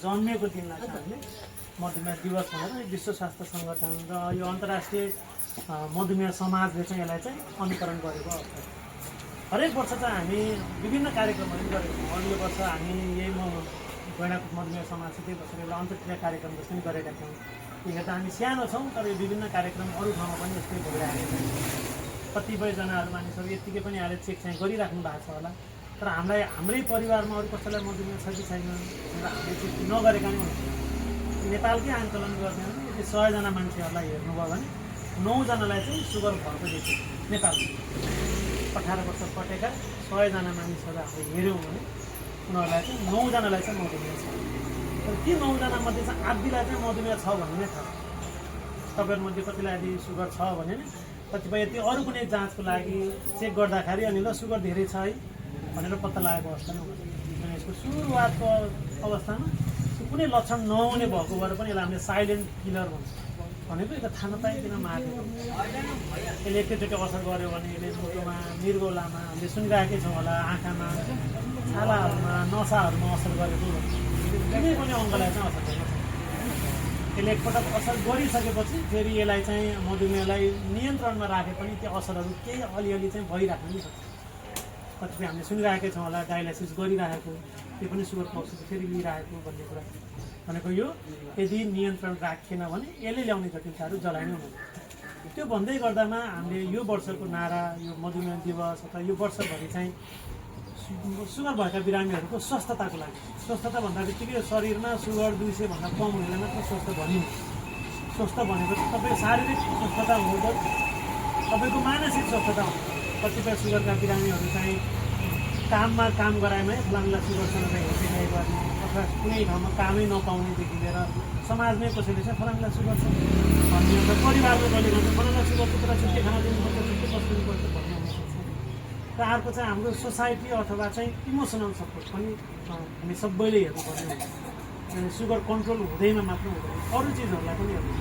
जन्मेको दिनलाई चाहिँ हामीले मधुमेह दिवस भनेर विश्व स्वास्थ्य सङ्गठन र यो अन्तर्राष्ट्रिय मधुमेह समाजले चाहिँ यसलाई चाहिँ अनुकरण गरेको अवस्था छ। हरेक वर्ष चाहिँ हामी विभिन्न कार्यक्रमहरू गरेको छौँ। अघिल्लो वर्ष हामी यही गैँडाकोट मधुमेह समाजसितै बसेर एउटा अन्तर्क्रिया कार्यक्रम जस्तो पनि गरेका थियौँ। त्यही त हामी सानो छौँ, तर यो विभिन्न कार्यक्रम अरू ठाउँमा पनि यस्तै भइरहेको छ। कतिपयजनाहरू मानिसहरू यत्तिकै पनि आएर चेक चाहिँ गरिराख्नु भएको छ होला, तर हामीलाई हाम्रै परिवारमा अरू कसैलाई मधुमेह छ कि छैन भनेर हामीले चेक नगरेका नै हुन्छ। नेपालकै आकलन गर्ने हो भने यदि 100 जना मान्छेहरूलाई हेर्नुभयो भने 9 जनालाई चाहिँ सुगर भएको देखिन्छ। नेपालमा 18 वर्ष कटेका 100 जना मानिसहरू हामीले हेऱ्यौँ भने उनीहरूलाई चाहिँ 9 जनालाई चाहिँ मधुमेह छ। तर ती 9 जनामध्ये चाहिँ आधीलाई चाहिँ मधुमेह छ भन्ने नै थाहा। तपाईँहरूमध्ये कतिलाई यदि सुगर छ भने कतिपय यति अरू कुनै जाँचको लागि चेक गर्दाखेरि अनि ल सुगर धेरै छ है भनेर पत्ता लागेको अवस्था नै हुन्छ। अनि यसको सुरुवातको अवस्थामा कुनै लक्षण नहुने भएको भएर पनि यसलाई हामीले साइलेन्ट किलर भन्छ। भनेको यसलाई थाहा नपाइकन मारेको। यसले एकैचोटि असर गर्यो भने यसले मुटुमा, मृगौलामा हामीले सुनिरहेकै छौँ होला, आँखामा, छालाहरूमा, नसाहरूमा असर गरेको कुनै पनि अङ्गलाई चाहिँ असर गर्छ। यसले एकपटक असर गरिसकेपछि फेरि यसलाई चाहिँ मधुमेहलाई नियन्त्रणमा राखे पनि त्यो असरहरू केही अलिअलि चाहिँ भइराख्न पनि सक्छ। कतिपय हामीले सुनिरहेकै छौँ होला, डायलाइसिस गरिरहेको, त्यो पनि सुगरको औषधि फेरि लिइरहेको भन्ने कुरा। भनेको यो यदि नियन्त्रण राखेन भने यसले ल्याउने जटिलताहरू जलाइ नै हुँदैन। त्यो भन्दै गर्दामा हामीले यो वर्षको नारा, यो मधुमेह दिवस अथवा यो वर्षभरि चाहिँ सुगर भएका बिरामीहरूको स्वस्थताको लागि, स्वस्थता भन्दा बित्तिकै शरीरमा सुगर 200 भन्दा कम हुँदैन मात्र स्वस्थ भनिन्छ। स्वस्थ भनेको चाहिँ तपाईँको शारीरिक स्वस्थता हुँदैन, तपाईँको मानसिक स्वस्थता हुन्छ। कतिपय सुगरका बिरामीहरू चाहिँ काममा काम गराएमै फलाङ्गला सुगरसँग हेर्दै गर्ने अथवा कुनै ठाउँमा कामै नपाउनेदेखि लिएर समाजमै कसैले चाहिँ फलाङ्गला सुगर छ भन्ने हुन्छ। परिवारले कहिले भन्छ फलाङ्गला सुगर कुरा छुट्टै खाना दिनुपर्छ, छुट्टै बस्नुपर्छ भन्ने हुन्छ। र अर्को चाहिँ हाम्रो सोसाइटी अथवा चाहिँ इमोसनल सपोर्ट पनि हामी सबैले हेर्नुपर्ने हुन्छ। अनि सुगर कन्ट्रोल हुँदैमा मात्र हुँदैन, अरू चिजहरूलाई पनि हेर्नु।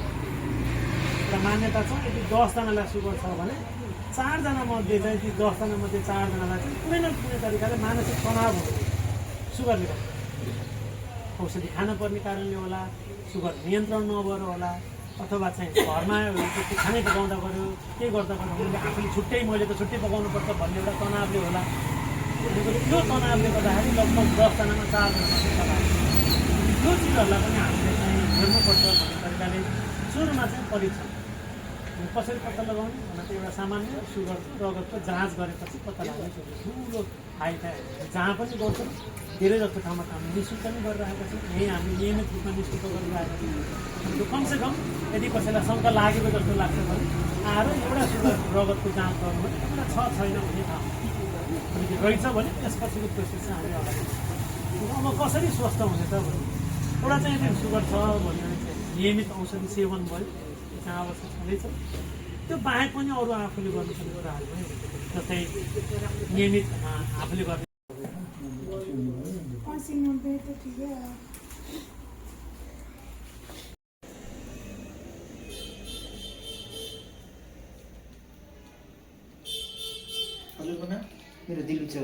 एउटा मान्यता छ यदि 10 जनालाई सुगर छ भने 4 जना मध्ये चाहिँ ती 10 जना मध्ये 4 जनालाई चाहिँ कुनै न कुनै तरिकाले मानसिक तनाव हुन्छ सुगरले गर्दा। औषधि खान पर्ने कारणले होला, सुगर नियन्त्रण नभएर होला, अथवा चाहिँ घरमा खानै पकाउँदा पऱ्यो, के गर्दा पऱ्यो भने आफूले छुट्टै मैले त छुट्टै पकाउनुपर्छ भन्ने एउटा तनावले होला। त्यो तनावले गर्दाखेरि लगभग 10 जनामा 4 जनामा तनाव। त्यो चिजहरूलाई पनि हामीले चाहिँ हेर्नुपर्छ भन्ने तरिकाले सुरुमा चाहिँ परीक्षण कसरी पत्ता लगाउने भनेको एउटा सामान्य सुगरको रगतको जाँच गरेपछि पत्ता लाग्ने ठुलो फाइदा जहाँ पनि गर्छौँ। धेरै जस्तो ठाउँमा हामी निःशुल्क नै गरिरहेका छौँ। यहीँ हामी नियमित रूपमा निःशुल्क गरिरहेका छौँ। कमसेकम यदि कसैलाई शङ्का लागेको जस्तो लाग्छ भने आएर एउटा सुगर रगतको जाँच गर्नु भने एउटा छ छैन भन्ने थाहा हुन्छ। रहेछ भने त्यसपछिको प्रोसेस चाहिँ हामी अगाडि अब कसरी स्वस्थ हुने त भने एउटा चाहिँ यदि सुगर छ भने चाहिँ नियमित औषधि सेवन भयो, त्यहाँ आवश्यक छँदैछ। त्यो बाहेक पनि अरू आफूले गर्नुपर्ने कुराहरू पनि हुन्छ। जस्तै नियमित आफूले गर्ने मेरो दिल उच्च